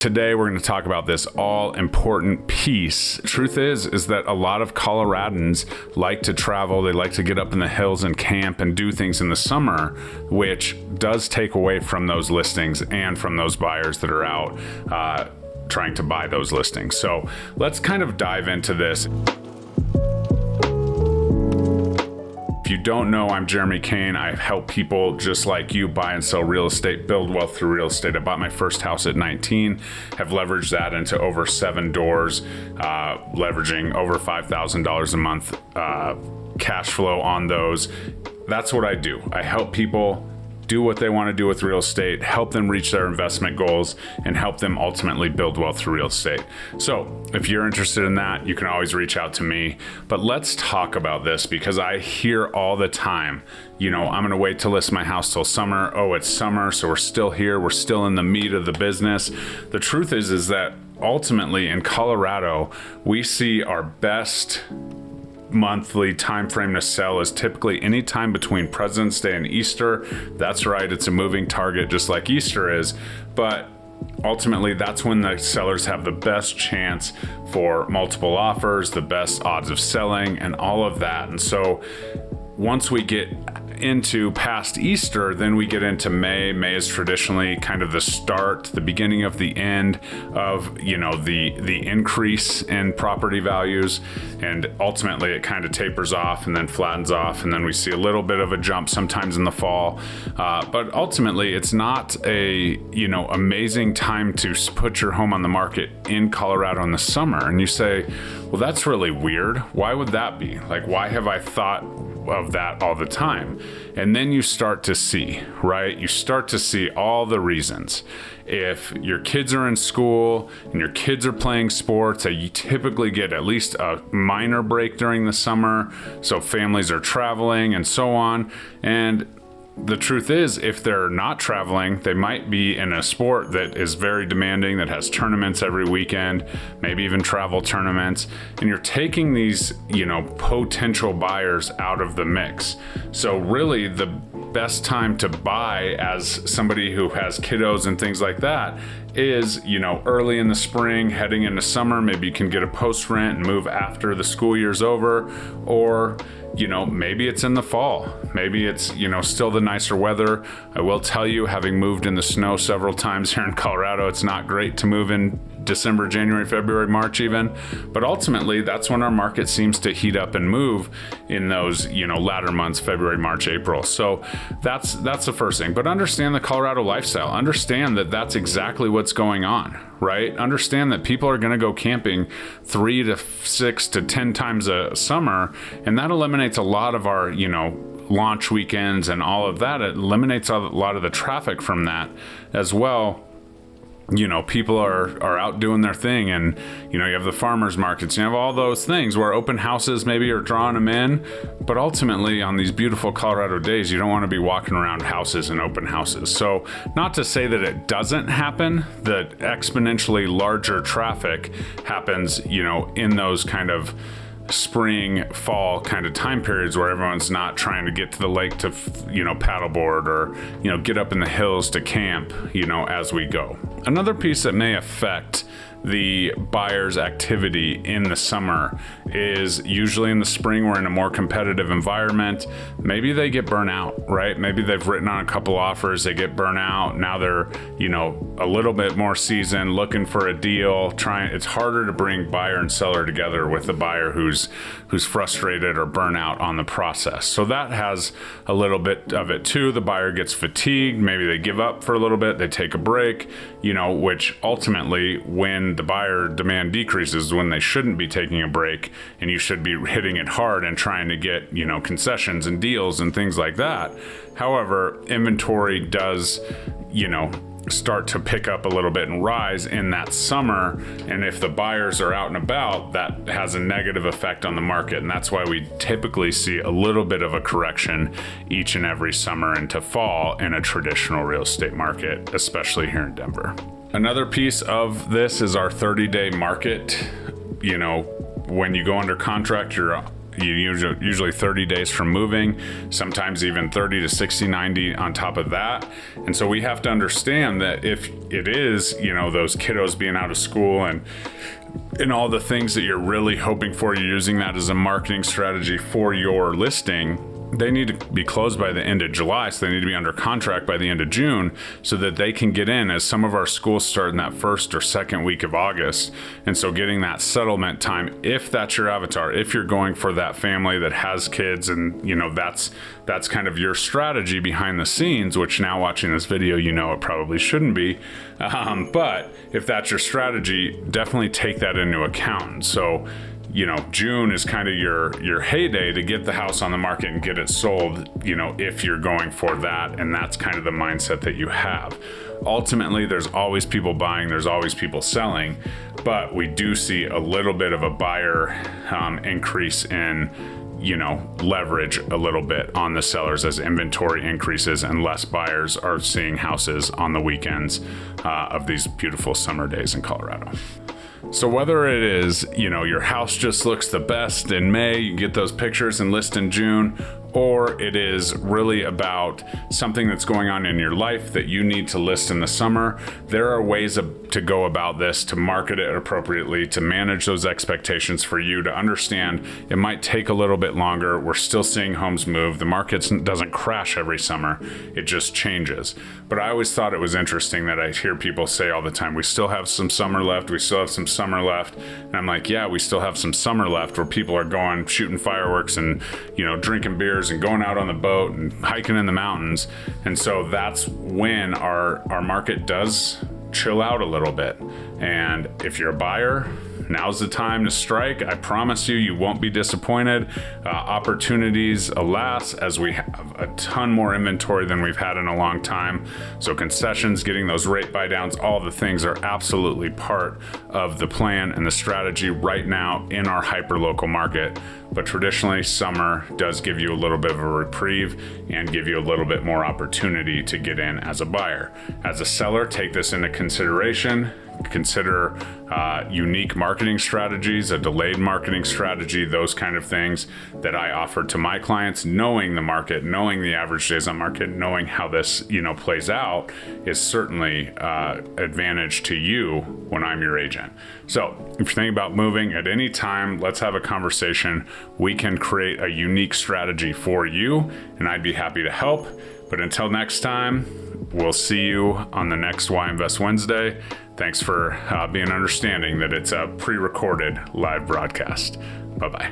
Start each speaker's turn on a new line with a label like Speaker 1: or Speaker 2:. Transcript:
Speaker 1: Today, we're going to talk about this all important piece. Truth is that a lot of Coloradans like to travel. They like to get up in the hills and camp and do things in the summer, which does take away from those listings and from those buyers that are out trying to buy those listings. So let's kind of dive into this. If you don't know, I'm Jeremy Kane. I help people just like you buy and sell real estate, build wealth through real estate. I bought my first house at 19, have leveraged that into over 7 doors, leveraging over $5,000 a month cash flow on those. That's what I do. I help people do what they want to do with real estate, help them reach their investment goals, and help them ultimately build wealth through real estate. So if you're interested in that, you can always reach out to me. But let's talk about this, because I hear all the time, I'm going to wait to list my house till summer. Oh, it's summer, so we're still here. We're still in the meat of the business. The truth is that ultimately in Colorado, we see our best monthly time frame to sell is typically any time between President's Day and Easter. That's right, it's a moving target just like Easter is, but ultimately that's when the sellers have the best chance for multiple offers, the best odds of selling, and all of that. And so once we get into past Easter, then we get into May. May is traditionally kind of the start, the beginning of the end of, the increase in property values. And ultimately it kind of tapers off and then flattens off. And then we see a little bit of a jump sometimes in the fall. But ultimately it's not amazing time to put your home on the market in Colorado in the summer. And you say, well, that's really weird. Why would that be? Like, why have I thought of that all the time? And then you start to see, right? You start to see all the reasons. If your kids are in school and your kids are playing sports, you typically get at least a minor break during the summer. So families are traveling and so on. And the truth is, if they're not traveling, they might be in a sport that is very demanding, that has tournaments every weekend, maybe even travel tournaments, and you're taking these, potential buyers out of the mix. So really the best time to buy as somebody who has kiddos and things like that is, early in the spring, heading into summer. Maybe you can get a post rent and move after the school year's over, or maybe it's in the fall. Maybe it's, still the nicer weather. I will tell you, having moved in the snow several times here in Colorado, it's not great to move in December, January, February, March even. But ultimately, that's when our market seems to heat up and move in those, latter months, February, March, April. So that's the first thing. But understand the Colorado lifestyle. Understand that that's exactly what's going on, right? Understand that people are going to go camping 3 to 6 to 10 times a summer, and that eliminates a lot of our, launch weekends and all of that. It eliminates a lot of the traffic from that as well. People are out doing their thing, and, you have the farmers markets, you have all those things where open houses maybe are drawing them in. But ultimately on these beautiful Colorado days, you don't want to be walking around houses and open houses. So not to say that it doesn't happen, that exponentially larger traffic happens, in those kind of spring, fall kind of time periods where everyone's not trying to get to the lake to, paddleboard or, get up in the hills to camp, as we go. Another piece that may affect the buyer's activity in the summer is usually in the spring, we're in a more competitive environment. Maybe they get burnt out, right? Maybe they've written on a couple offers, they get burnt out. Now they're, a little bit more seasoned, looking for a deal, it's harder to bring buyer and seller together with a buyer who's frustrated or burnt out on the process. So that has a little bit of it too. The buyer gets fatigued, maybe they give up for a little bit, they take a break, which ultimately, when the buyer demand decreases, when they shouldn't be taking a break, and you should be hitting it hard and trying to get, concessions and deals and things like that. However, inventory does, start to pick up a little bit and rise in that summer. And if the buyers are out and about, that has a negative effect on the market. And that's why we typically see a little bit of a correction each and every summer into fall in a traditional real estate market, especially here in Denver. Another piece of this is our 30-day market. When you go under contract, you're usually 30 days from moving, sometimes even 30 to 60, 90 on top of that. And so we have to understand that if it is, those kiddos being out of school and all the things that you're really hoping for, you're using that as a marketing strategy for your listing, they need to be closed by the end of July, so they need to be under contract by the end of June so that they can get in, as some of our schools start in that first or second week of August. And so getting that settlement time, if that's your avatar, if you're going for that family that has kids and that's kind of your strategy behind the scenes, which now watching this video, it probably shouldn't be. But if that's your strategy, definitely take that into account. So June is kind of your heyday to get the house on the market and get it sold, if you're going for that. And that's kind of the mindset that you have. Ultimately, there's always people buying, there's always people selling, but we do see a little bit of a buyer increase in leverage a little bit on the sellers as inventory increases and less buyers are seeing houses on the weekends of these beautiful summer days in Colorado. So whether it is, your house just looks the best in May, you get those pictures and list in June, or it is really about something that's going on in your life that you need to list in the summer, there are ways to go about this, to market it appropriately, to manage those expectations for you, to understand it might take a little bit longer. We're still seeing homes move. The market doesn't crash every summer. It just changes. But I always thought it was interesting that I hear people say all the time, we still have some summer left. We still have some summer left. And I'm like, yeah, we still have some summer left where people are going shooting fireworks and, drinking beers and going out on the boat and hiking in the mountains. And so that's when our market does chill out a little bit. And if you're a buyer, now's the time to strike. I promise you won't be disappointed. Opportunities, alas, as we have a ton more inventory than we've had in a long time. So concessions, getting those rate buy downs, all the things are absolutely part of the plan and the strategy right now in our hyper-local market. But traditionally, summer does give you a little bit of a reprieve and give you a little bit more opportunity to get in as a buyer. As a seller, take this into consideration. Consider unique marketing strategies, a delayed marketing strategy, those kind of things that I offer to my clients. Knowing the market, knowing the average days on market, knowing how this plays out is certainly advantage to you when I'm your agent. So if you're thinking about moving at any time, let's have a conversation. We can create a unique strategy for you, and I'd be happy to help. But until next time, we'll see you on the next Why Invest Wednesday. Thanks for being understanding that it's a pre-recorded live broadcast. Bye-bye.